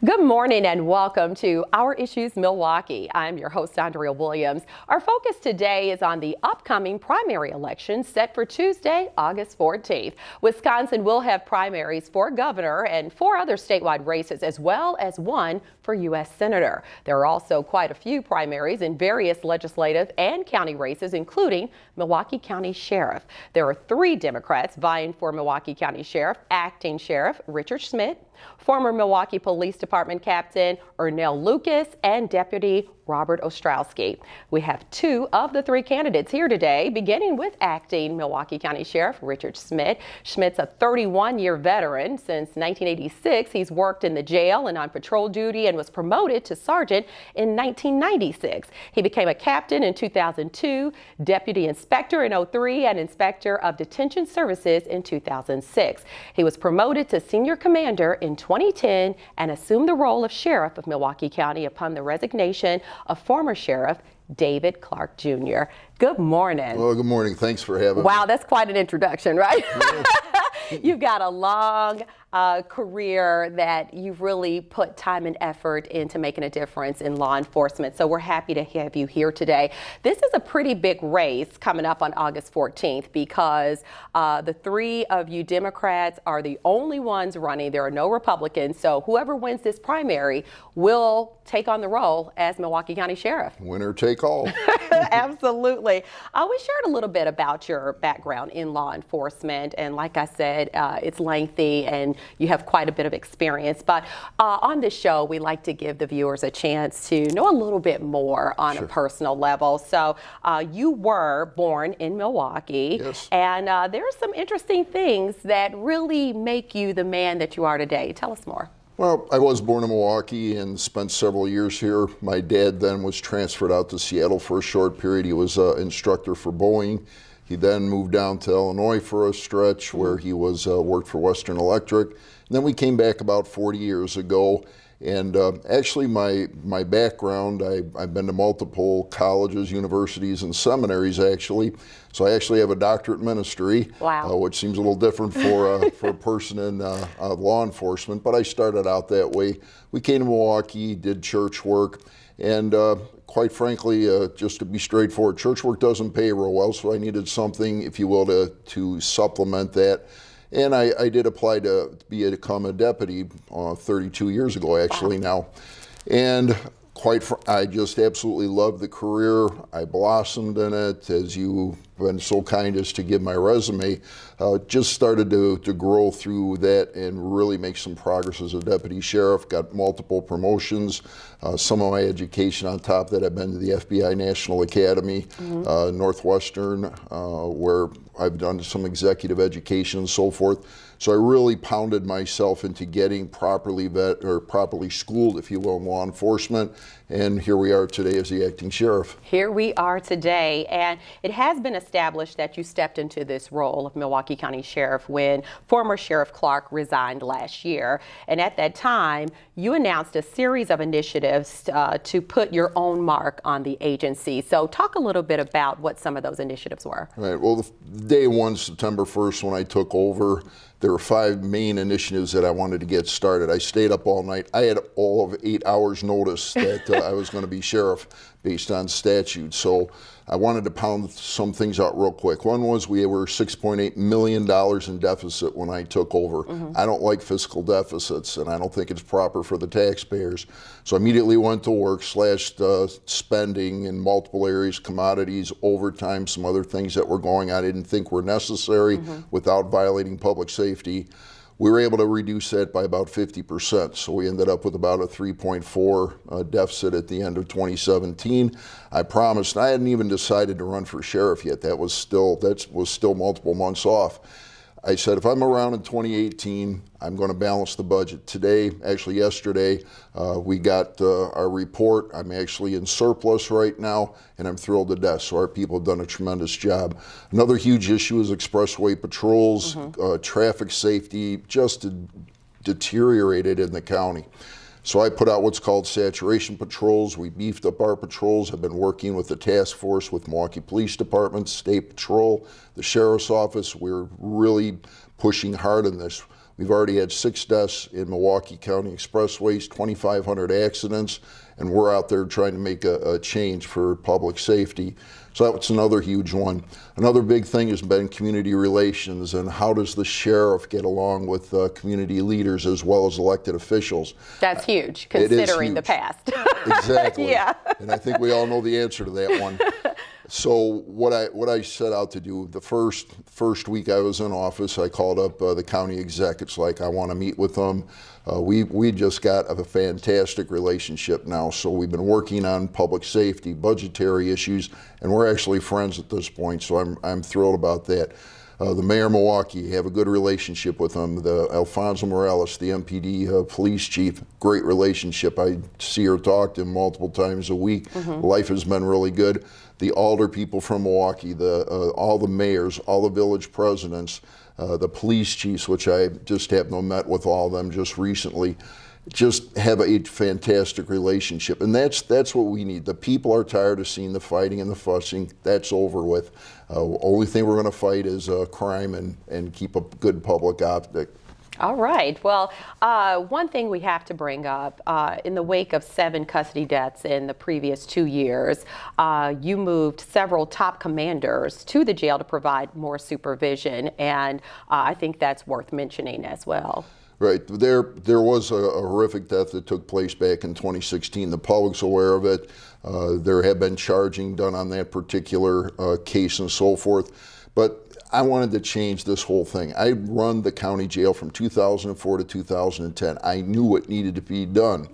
Good morning and welcome to Our Issues Milwaukee. I'm your host, Andrea Williams. Our focus today is on the upcoming primary election set for Tuesday, August 14th. Wisconsin will have primaries for governor and 4 other statewide races, as well as one for U.S. Senator. There are also quite a few primaries in various legislative and county races, including Milwaukee County Sheriff. There are 3 Democrats vying for Milwaukee County Sheriff: Acting Sheriff Richard Schmidt, former Milwaukee Police Department Captain Ernell Lucas, and Deputy Robert Ostrowski. We have 2 of the 3 candidates here today, beginning with acting Milwaukee County Sheriff Richard Schmidt. Schmidt's a 31-year veteran. Since 1986, he's worked in the jail and on patrol duty and was promoted to sergeant in 1996. He became a captain in 2002, deputy inspector in 2003, and inspector of detention services in 2006. He was promoted to senior commander in 2010 and assumed the role of sheriff of Milwaukee County upon the resignation of former Sheriff David Clark Jr. Good morning. Well, good morning. Thanks for having me. Wow, that's quite an introduction, right? Yeah. You've got a long career that you've really put time and effort into making a difference in law enforcement. So we're happy to have you here today. This is a pretty big race coming up on August 14th because the 3 of you Democrats are the only ones running. There are no Republicans. So whoever wins this primary will take on the role as Milwaukee County Sheriff. Winner take all. Absolutely. We shared a little bit about your background in law enforcement, and like I said, it's lengthy and you have quite a bit of experience. But on this show, we like to give the viewers a chance to know a little bit more on a personal level. So you were born in Milwaukee, yes, and there are some interesting things that really make you the man that you are today. Tell us more. Well, I was born in Milwaukee and spent several years here. My dad then was transferred out to Seattle for a short period. He was an instructor for Boeing. He then moved down to Illinois for a stretch where he was worked for Western Electric. And then we came back about 40 years ago. And actually my background, I've been to multiple colleges, universities, and seminaries actually. So I actually have a doctorate in ministry, wow, which seems a little different for a person in law enforcement, but I started out that way. We came to Milwaukee, did church work, and quite frankly, just to be straightforward, church work doesn't pay real well, so I needed something, if you will, to supplement that. And I did apply to become a deputy 32 years ago, actually, now. And I just absolutely loved the career. I blossomed in it, as you've been so kind as to give my resume. Just started to grow through that and really make some progress as a deputy sheriff. Got multiple promotions. Some of my education on top of that, I've been to the FBI National Academy, Northwestern, where I've done some executive education and so forth. So I really pounded myself into getting properly schooled, if you will, in law enforcement. And here we are today as the acting sheriff. Here we are today, and it has been established that you stepped into this role of Milwaukee County Sheriff when former Sheriff Clark resigned last year. And at that time, you announced a series of initiatives to put your own mark on the agency. So talk a little bit about what some of those initiatives were. Right. Well, day 1, September 1st, when I took over, there were 5 main initiatives that I wanted to get started. I stayed up all night. I had all of 8 hours notice that I was going to be sheriff based on statute. So I wanted to pound some things out real quick. One was we were $6.8 million in deficit when I took over. I don't like fiscal deficits, and I don't think it's proper for the taxpayers. So I immediately went to work, slashed spending in multiple areas, commodities, overtime, some other things that were going on I didn't think were necessary without violating public safety. We were able to reduce that by about 50%. So we ended up with about a 3.4 deficit at the end of 2017. I promised, and I hadn't even decided to run for sheriff yet. That was still multiple months off. I said, if I'm around in 2018, I'm going to balance the budget. Today, actually yesterday, we got our report. I'm actually in surplus right now, and I'm thrilled to death. So our people have done a tremendous job. Another huge issue is expressway patrols, traffic safety, just deteriorated in the county. So I put out what's called saturation patrols. We beefed up our patrols. I've been working with the task force with Milwaukee Police Department, State Patrol, the Sheriff's Office. We're really pushing hard on this. We've already had 6 deaths in Milwaukee County expressways, 2,500 accidents, and we're out there trying to make a change for public safety. So that's another huge one. Another big thing has been community relations, and how does the sheriff get along with community leaders as well as elected officials? That's huge, considering the past. Exactly. Yeah. And I think we all know the answer to that one. So what I set out to do, the first week I was in office, I called up the county exec. It's like, I want to meet with them. We just got a fantastic relationship now. So we've been working on public safety, budgetary issues, and we're actually friends at this point. So I'm thrilled about that. The mayor of Milwaukee, have a good relationship with him. The Alfonso Morales, the MPD police chief, great relationship. I see her, talk to him multiple times a week. Life has been really good. The alder people from Milwaukee, all the mayors, all the village presidents, the police chiefs, which I just happened met with all of them just recently, just have a fantastic relationship. And that's what we need. The people are tired of seeing the fighting and the fussing. That's over with. Only thing we're going to fight is crime and keep a good public optic. All right. Well, one thing we have to bring up, in the wake of 7 custody deaths in the previous 2 years, you moved several top commanders to the jail to provide more supervision, and I think that's worth mentioning as well. Right. There was a horrific death that took place back in 2016. The public's aware of it. There have been charging done on that particular case and so forth. But I wanted to change this whole thing. I run the county jail from 2004 to 2010. I knew what needed to be done.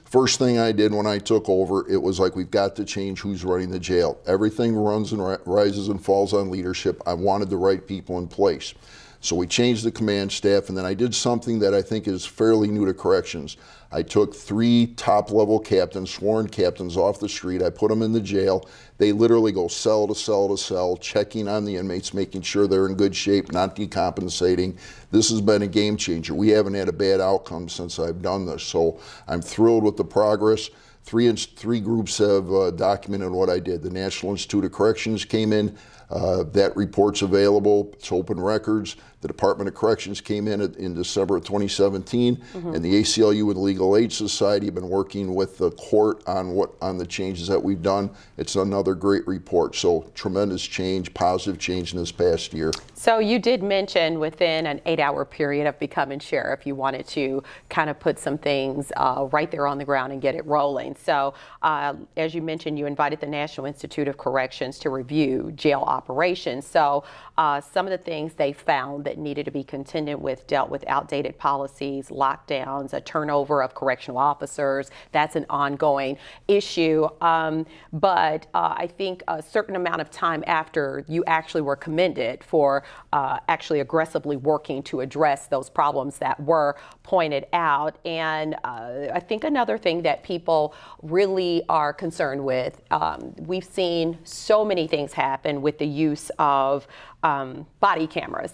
First thing I did when I took over, it was like, we've got to change who's running the jail. Everything runs and rises and falls on leadership. I wanted the right people in place. So we changed the command staff, and then I did something that I think is fairly new to corrections. I took 3 top-level captains, sworn captains, off the street. I put them in the jail. They literally go cell to cell to cell, checking on the inmates, making sure they're in good shape, not decompensating. This has been a game changer. We haven't had a bad outcome since I've done this, so I'm thrilled with the progress. Three groups have documented what I did. The National Institute of Corrections came in. That report's available. It's open records. The Department of Corrections came in December of 2017, and the ACLU and Legal Aid Society have been working with the court on the changes that we've done. It's another great report. So tremendous change, positive change in this past year. So you did mention within an 8-hour period of becoming sheriff, you wanted to kind of put some things right there on the ground and get it rolling. So as you mentioned, you invited the National Institute of Corrections to review jail operations. So some of the things they found that needed to be contended with dealt with outdated policies, lockdowns, a turnover of correctional officers. That's an ongoing issue. But I think a certain amount of time after, you actually were commended for actually aggressively working to address those problems that were pointed out. And I think another thing that people really are concerned with, we've seen so many things happen with the use of body cameras.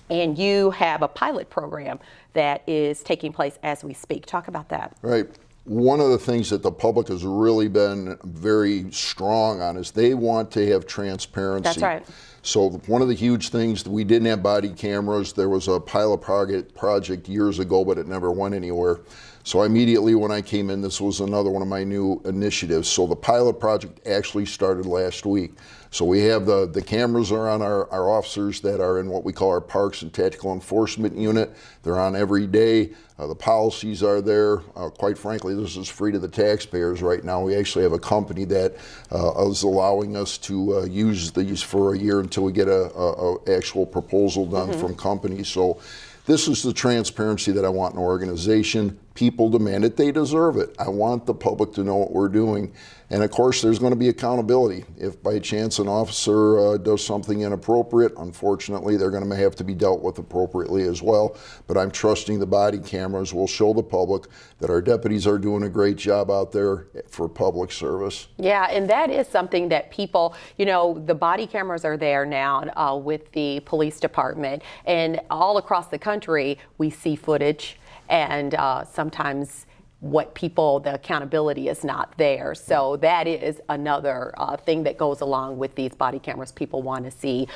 And you have a pilot program that is taking place as we speak. Talk about that. Right. One of the things that the public has really been very strong on is they want to have transparency. That's right. So one of the huge things, we didn't have body cameras. There was a pilot project years ago, but it never went anywhere. So immediately when I came in, this was another one of my new initiatives. So the pilot project actually started last week. So we have the cameras are on our officers that are in what we call our Parks and Tactical Enforcement Unit. They're on every day. The policies are there. Quite frankly, this is free to the taxpayers right now. We actually have a company that is allowing us to use these for a year until we get a actual proposal done from companies. So this is the transparency that I want in an organization. People demand it. They deserve it. I want the public to know what we're doing. And of course, there's going to be accountability. If by chance an officer does something inappropriate, unfortunately, they're going to have to be dealt with appropriately as well. But I'm trusting the body cameras will show the public that our deputies are doing a great job out there for public service. Yeah, and that is something that people, you know, the body cameras are there now with the police department, and all across the country, we see footage, and sometimes the accountability is not there. So that is another thing that goes along with these body cameras. People want to see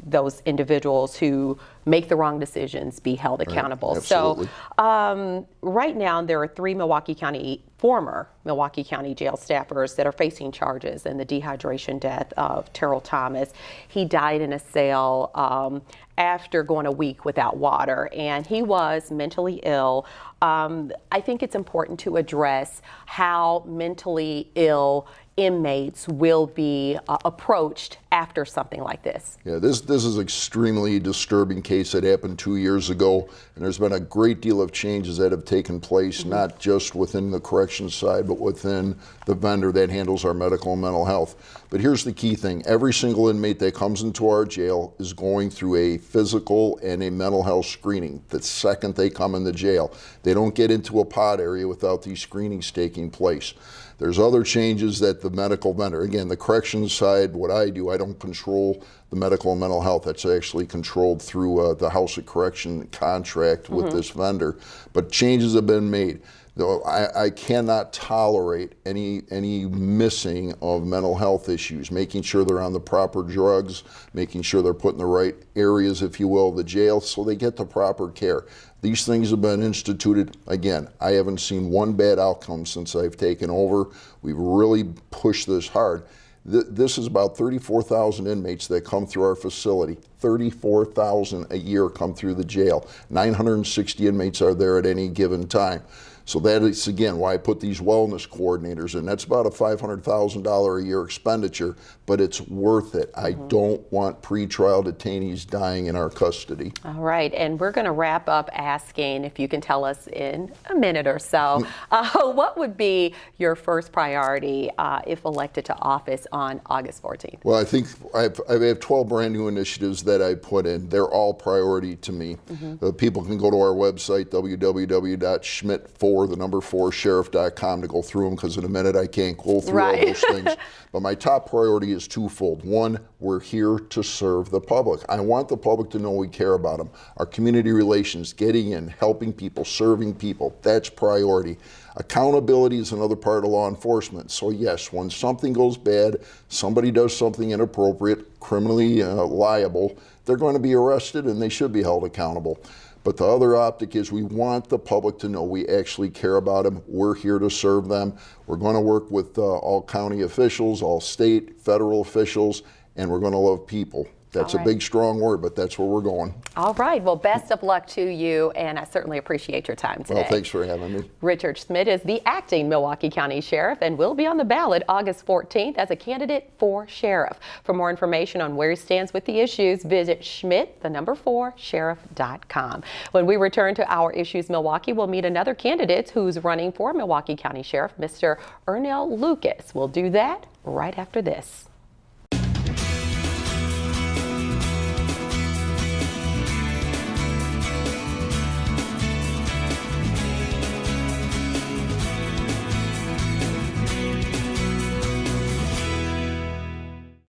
those individuals who make the wrong decisions, be held accountable. Right. Absolutely. So right now there are 3 former Milwaukee County jail staffers that are facing charges in the dehydration death of Terrell Thomas. He died in a cell after going a week without water, and he was mentally ill. I think it's important to address how mentally ill inmates will be approached after something like this. Yeah, this is an extremely disturbing case that happened 2 years ago, and there's been a great deal of changes that have taken place, not just within the corrections side, but within the vendor that handles our medical and mental health. But here's the key thing. Every single inmate that comes into our jail is going through a physical and a mental health screening the second they come in the jail. They don't get into a pod area without these screenings taking place. There's other changes that the medical vendor, again, the corrections side, what I do, I don't control the medical and mental health. That's actually controlled through the House of Correction contract with this vendor. But changes have been made. Though I cannot tolerate any missing of mental health issues, making sure they're on the proper drugs, making sure they're put in the right areas, if you will, of the jail, so they get the proper care. These things have been instituted. Again, I haven't seen one bad outcome since I've taken over. We've really pushed this hard. This is about 34,000 inmates that come through our facility. 34,000 a year come through the jail. 960 inmates are there at any given time. So that is, again, why I put these wellness coordinators in. That's about a $500,000 a year expenditure, but it's worth it. I don't want pretrial detainees dying in our custody. All right, and we're going to wrap up asking if you can tell us in a minute or so, what would be your first priority if elected to office on August 14th? Well, I think I have 12 brand new initiatives that I put in. They're all priority to me. People can go to our website, www.schmidt4sheriff.com, to go through them, because in a minute I can't go through all those things. But my top priority is twofold. One, we're here to serve the public. I want the public to know we care about them. Our community relations, getting in, helping people, serving people, that's priority. Accountability is another part of law enforcement. So yes, when something goes bad, somebody does something inappropriate, criminally liable, they're going to be arrested and they should be held accountable. But the other optic is we want the public to know we actually care about them. We're here to serve them. We're going to work with all county officials, all state, federal officials, and we're going to love people. That's a big, strong word, but that's where we're going. All right. Well, best of luck to you, and I certainly appreciate your time today. Well, thanks for having me. Richard Schmidt is the acting Milwaukee County Sheriff and will be on the ballot August 14th as a candidate for sheriff. For more information on where he stands with the issues, visit Schmidt4sheriff.com. When we return to Our Issues Milwaukee, we'll meet another candidate who's running for Milwaukee County Sheriff, Mr. Ernell Lucas. We'll do that right after this.